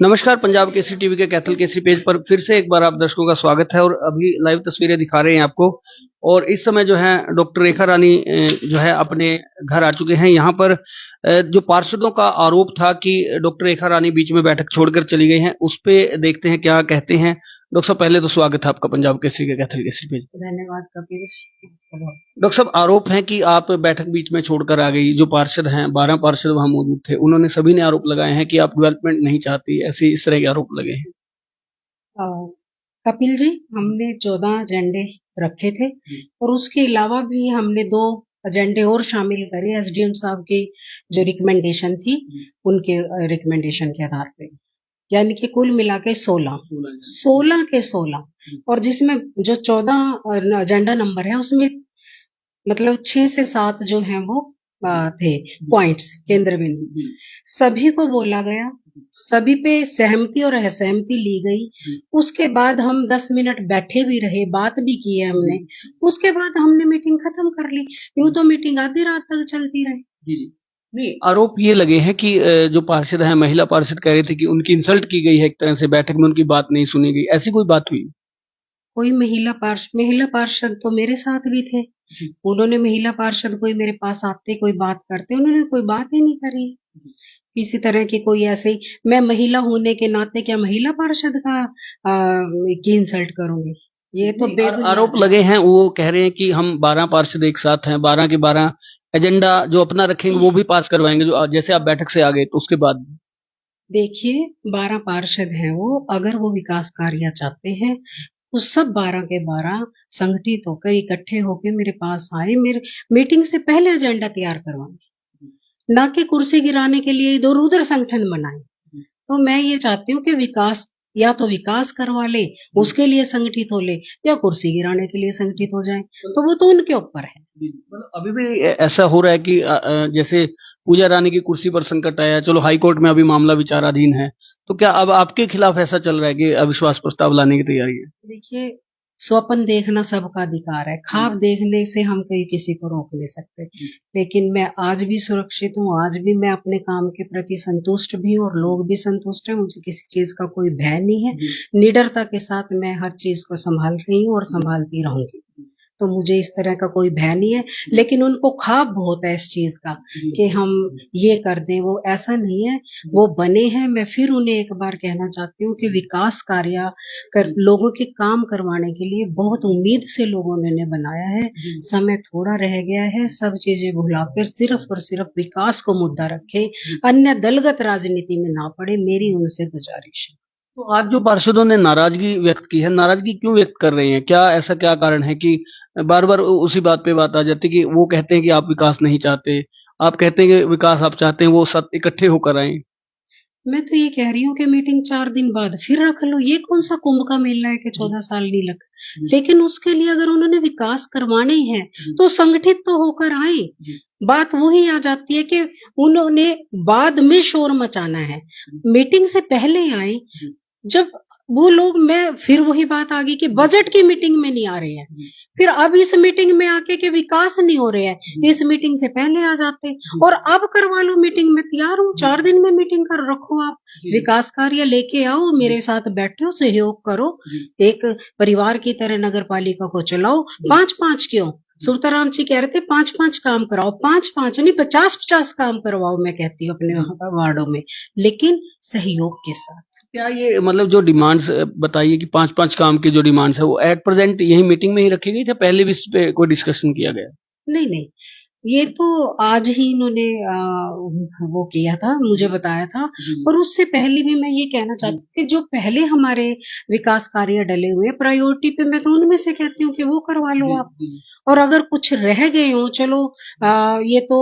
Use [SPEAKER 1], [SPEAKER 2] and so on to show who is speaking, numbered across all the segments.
[SPEAKER 1] नमस्कार, पंजाब केसरी टीवी के कैथल केसरी पेज पर फिर से एक बार आप दर्शकों का स्वागत है और अभी लाइव तस्वीरें दिखा रहे हैं आपको। और इस समय जो है डॉक्टर रेखा रानी जो है अपने घर आ चुके हैं। यहाँ पर जो पार्षदों का आरोप था कि डॉक्टर रेखा रानी बीच में बैठक छोड़कर चली गई हैं, उस पे देखते हैं क्या कहते हैं। डॉक्टर साहब, पहले तो स्वागत है आपका पंजाब केसरी के कैथल केसरी पेज।
[SPEAKER 2] धन्यवाद कपिल।
[SPEAKER 1] डॉक्टर साहब, आरोप है कि आप बैठक बीच में छोड़कर आ गई। जो पार्षद हैं, 12 पार्षद वहां मौजूद थे, उन्होंने सभी ने आरोप लगाए हैं कि आप डेवलपमेंट नहीं चाहती, ऐसे इस तरह के आरोप लगे हैं।
[SPEAKER 2] अ, कपिल जी, हमने 14 एजेंडे रखे थे और उसके अलावा भी हमने 2 एजेंडे और शामिल करे एसडीएम साहब की जो रिकमेंडेशन थी उनके रिकमेंडेशन के आधार पे, यानी कि कुल मिला के 16 के 16 और जिसमें जो 14 एजेंडा नंबर है उसमें मतलब 6 से 7 जो हैं वो थे पॉइंट्स केंद्र बिंदु। सभी को बोला गया, सभी पे सहमति और असहमति ली गई। उसके बाद हम 10 मिनट बैठे भी रहे, बात भी की है हमने। उसके बाद हमने मीटिंग खत्म कर ली। यूं तो मीटिंग आधी रात तक चलती रही।
[SPEAKER 1] जी। नहीं, आरोप ये लगे हैं कि जो पार्षद हैं, महिला पार्षद कह रहे थे कि उनकी इंसल्ट की गई है, एक तरह से बैठक में उनकी बात नहीं सुनी गई, ऐसी कोई बात हुई?
[SPEAKER 2] कोई महिला पार्षद तो मेरे साथ भी थे। उन्होंने महिला पार्षद कोई मेरे पास आते, कोई बात करते, उन्होंने कोई बात ही नहीं करी। किसी तरह की कोई ऐसे ही मैं महिला होने के नाते क्या महिला पार्षद का की इंसल्ट करूंगी? ये तो
[SPEAKER 1] आरोप लगे हैं, वो कह रहे हैं कि हम 12 पार्षद एक साथ हैं, 12 के 12 एजेंडा जो अपना रखेंगे वो भी पास करवाएंगे, जो जैसे आप बैठक से आ गए तो उसके बाद।
[SPEAKER 2] देखिए, 12 पार्षद हैं वो, अगर वो विकास कार्य चाहते हैं तो सब 12 के 12 संगठित होकर इकट्ठे होकर मेरे पास आए, मेरे मीटिंग से पहले एजेंडा तैयार करवाएं, ना कि कुर्सी गिराने के लिए इधर उधर संगठन बनाए। तो मैं ये चाहती हूँ कि विकास या तो विकास करवा ले, उसके लिए संगठित हो ले, या कुर्सी गिराने के लिए संगठित हो जाए, तो वो तो उनके ऊपर है।
[SPEAKER 1] मतलब अभी भी ऐसा हो रहा है कि जैसे पूजा रानी की कुर्सी पर संकट आया, चलो हाई कोर्ट में अभी मामला विचाराधीन है, तो क्या अब आपके खिलाफ ऐसा चल रहा है कि अविश्वास प्रस्ताव लाने की तैयारी है?
[SPEAKER 2] देखिए, स्वप्न देखना सबका अधिकार है, ख्वाब देखने से हम कहीं किसी को रोक नहीं सकते। लेकिन मैं आज भी सुरक्षित हूँ, आज भी मैं अपने काम के प्रति संतुष्ट भी हूँ और लोग भी संतुष्ट हैं। मुझे किसी चीज का कोई भय नहीं है। निडरता के साथ मैं हर चीज को संभाल रही हूँ और संभालती रहूंगी। तो मुझे इस तरह का कोई भय नहीं है, लेकिन उनको ख्वाब बहुत है इस चीज का कि हम ये कर दें, वो ऐसा नहीं है। वो बने हैं। मैं फिर उन्हें एक बार कहना चाहती हूँ कि विकास कार्य कर लोगों के काम करवाने के लिए बहुत उम्मीद से लोगों ने इन्हें बनाया है। समय थोड़ा रह गया है, सब चीजें भुलाकर सिर्फ और सिर्फ विकास को मुद्दा रखे, अन्य दलगत राजनीति में ना पड़े, मेरी उनसे गुजारिश है।
[SPEAKER 1] तो आज जो पार्षदों ने नाराजगी व्यक्त की है, नाराजगी क्यों व्यक्त कर रहे हैं? क्या ऐसा क्या कारण है कि बार बार उसी बात पे बात आ जाती है कि वो कहते हैं कि आप विकास नहीं चाहते, आप कहते हैं कि विकास आप चाहते हैं, वो सब इकट्ठे होकर आए।
[SPEAKER 2] मैं तो ये कह रही हूँ कि मीटिंग 4 दिन बाद फिर रख लो। ये कौन सा कुंभ का मेला है कि 14 साल नहीं लग। लेकिन उसके लिए अगर उन्होंने विकास करवाने हैं तो संगठित तो होकर आए। बात वही आ जाती है कि उन्होंने बाद में शोर मचाना है, मीटिंग से पहले आए। जब वो लोग मैं फिर वही बात आ गई कि बजट की मीटिंग में नहीं आ रहे हैं, फिर अब इस मीटिंग में आके के विकास नहीं हो रहे हैं, इस मीटिंग से पहले आ जाते और अब करवा लो मीटिंग में तैयार हूँ। 4 दिन में मीटिंग कर रखो, आप विकास कार्य लेके आओ, मेरे साथ बैठो, सहयोग करो, एक परिवार की तरह नगर पालिका को चलाओ। 5-5 क्यों? सुरताराम जी कह रहे थे 5-5 काम कराओ, 5-5 नहीं 50-50 काम करवाओ, मैं कहती हूँ अपने वार्डों में, लेकिन सहयोग के साथ।
[SPEAKER 1] क्या ये मतलब जो डिमांड्स बताइए कि 5-5 काम की जो डिमांड्स है, वो एट प्रेजेंट यही मीटिंग में ही रखी गई या पहले भी इस पे कोई डिस्कशन किया गया?
[SPEAKER 2] नहीं, नहीं, ये तो आज ही इन्होंने वो किया था, मुझे बताया था। और उससे पहले भी मैं ये कहना चाहती हूँ कि जो पहले हमारे विकास कार्य डले हुए हैं, प्रायोरिटी पे मैं तो उनमें से कहती हूँ कि वो करवा लो आप। और अगर कुछ रह गए हों, चलो ये तो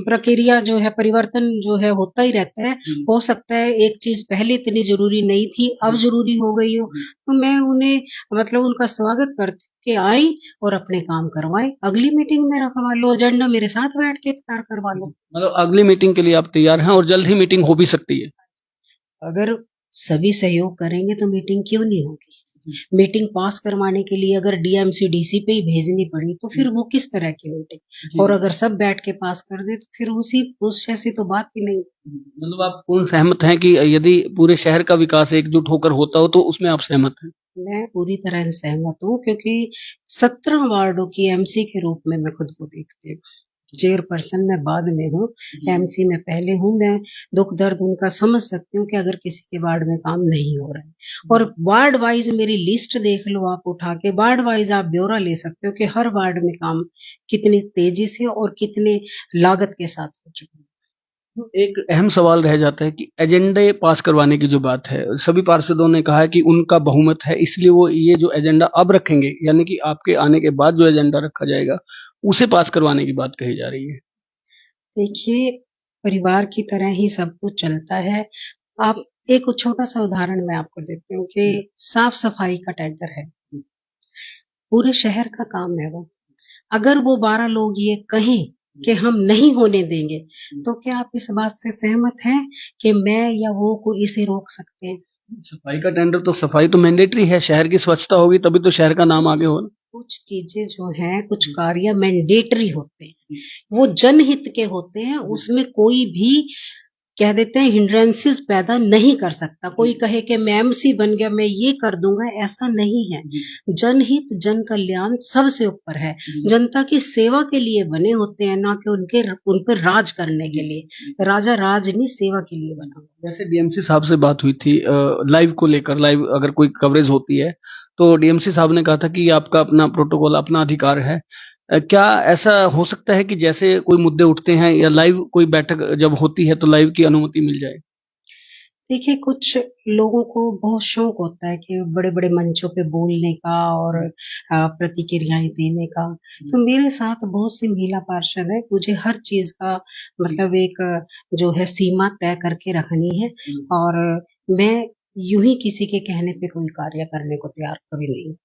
[SPEAKER 2] प्रक्रिया जो है, परिवर्तन जो है होता ही रहता है। हो सकता है एक चीज़ पहले इतनी ज़रूरी नहीं थी, अब ज़रूरी हो गई हो, तो मैं उन्हें मतलब उनका स्वागत करती हूँ कि आई और अपने काम करवाएँ। अगली मीटिंग में रखवा लो, एजेंडा मेरे साथ बैठ के तैयार करवा लो।
[SPEAKER 1] मतलब अगली मीटिंग के लिए आप तैयार हैं और जल्द ही मीटिंग हो भी सकती है?
[SPEAKER 2] अगर सभी सहयोग करेंगे तो मीटिंग क्यों नहीं होगी? मीटिंग पास करवाने के लिए अगर डीएमसी डीसी पे ही भेजनी पड़ी तो फिर वो किस तरह की मीटिंग, और अगर सब बैठ के पास कर दे तो फिर उस जैसी तो बात ही नहीं।
[SPEAKER 1] मतलब आप पूर्ण सहमत हैं कि यदि पूरे शहर का विकास एकजुट होकर होता हो तो उसमें आप सहमत हैं?
[SPEAKER 2] मैं पूरी तरह से सहमत हूँ, क्योंकि 17 वार्डों की एमसी के रूप में मैं खुद को देखती हूँ। चेयरपर्सन मैं बाद में हूँ, एमसी में पहले हूँ। मैं दुख दर्द उनका समझ सकती हूँ कि अगर किसी के वार्ड में काम नहीं हो रहा है, और वार्ड वाइज मेरी लिस्ट देख लो आप उठा के, वार्ड वाइज आप ब्यौरा ले सकते हो कि हर वार्ड में काम कितनी तेजी से और कितने लागत के साथ हो चुका है।
[SPEAKER 1] तो एक अहम सवाल रह जाता है कि एजेंडे पास करवाने की जो बात है, सभी पार्षदों ने कहा है कि उनका बहुमत है, इसलिए वो ये जो एजेंडा अब रखेंगे, यानी कि आपके आने के बाद जो एजेंडा रखा जाएगा उसे पास करवाने की बात कही जा रही है।
[SPEAKER 2] देखिए, परिवार की तरह ही सब कुछ चलता है। आप एक छोटा सा उदाहरण मैं आपको देती हूँ कि साफ सफाई का टेंडर है, पूरे शहर का काम है वो। अगर वो 12 लोग ये कहें कि हम नहीं होने देंगे, तो क्या आप इस बात से सहमत हैं कि मैं या वो कोई इसे रोक सकते हैं?
[SPEAKER 1] सफाई का टेंडर तो सफाई तो मैंडेटरी है, शहर की स्वच्छता होगी तभी तो शहर का नाम आगे होगा।
[SPEAKER 2] कुछ चीजें जो हैं, कुछ कार्य मैंडेटरी होते हैं, वो जनहित के होते हैं, उसमें कोई भी कह देते हैं हिंड्रेंसेस पैदा नहीं कर सकता। कोई कहे कि मैं एमसी बन गया मैं ये कर दूंगा, ऐसा नहीं है। जनहित जन कल्याण सबसे ऊपर है, जनता की सेवा के लिए बने होते हैं, ना कि उन पर राज करने के लिए। राजा राज नहीं, सेवा के लिए बना।
[SPEAKER 1] जैसे डीएमसी साहब से बात हुई थी लाइव को लेकर, लाइव अगर कोई कवरेज होती है तो डीएमसी साहब ने कहा था कि ये आपका अपना प्रोटोकॉल, अपना अधिकार है। क्या ऐसा हो सकता है कि जैसे कोई मुद्दे उठते हैं या लाइव कोई बैठक जब होती है तो लाइव की अनुमति मिल जाए?
[SPEAKER 2] देखिए, कुछ लोगों को बहुत शौक होता है कि बड़े-बड़े मंचों पे बोलने का और प्रतिक्रियाएँ देने का। तो मेरे साथ बहुत सी महिला पार्षद हैं, मुझे हर चीज़ का मतलब एक जो है सीमा तय करके रखनी है, और मैं यूँ ही किसी के कहने पे कोई कार्य करने को तैयार कभी नहीं हूँ।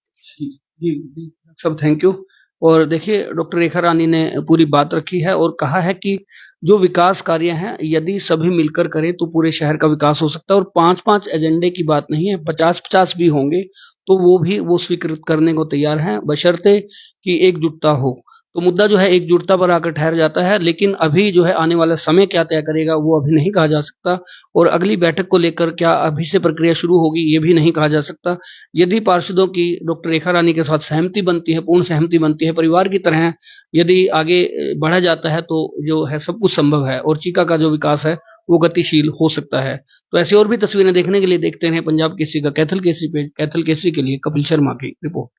[SPEAKER 1] जी, सब थैंक यू। और देखिए डॉक्टर रेखा रानी ने पूरी बात रखी है और कहा है कि जो विकास कार्य हैं यदि सभी मिलकर करें तो पूरे शहर का विकास हो सकता है, और 5-5 एजेंडे की बात नहीं है, 50-50 भी होंगे तो वो स्वीकृत करने को तैयार हैं, बशर्ते कि एकजुटता हो। तो मुद्दा जो है एकजुटता पर आकर ठहर जाता है, लेकिन अभी जो है आने वाला समय क्या तय करेगा वो अभी नहीं कहा जा सकता, और अगली बैठक को लेकर क्या अभी से प्रक्रिया शुरू होगी ये भी नहीं कहा जा सकता। यदि पार्षदों की डॉक्टर रेखा रानी के साथ सहमति बनती है, पूर्ण सहमति बनती है, परिवार की तरह यदि आगे बढ़ा जाता है तो जो है सब कुछ संभव है, और चीका का जो विकास है वो गतिशील हो सकता है। तो ऐसी और भी तस्वीरें देखने के लिए देखते रहें पंजाब केसरी का कैथल केसरी पेज। कैथल केसरी के लिए कपिल शर्मा की रिपोर्ट।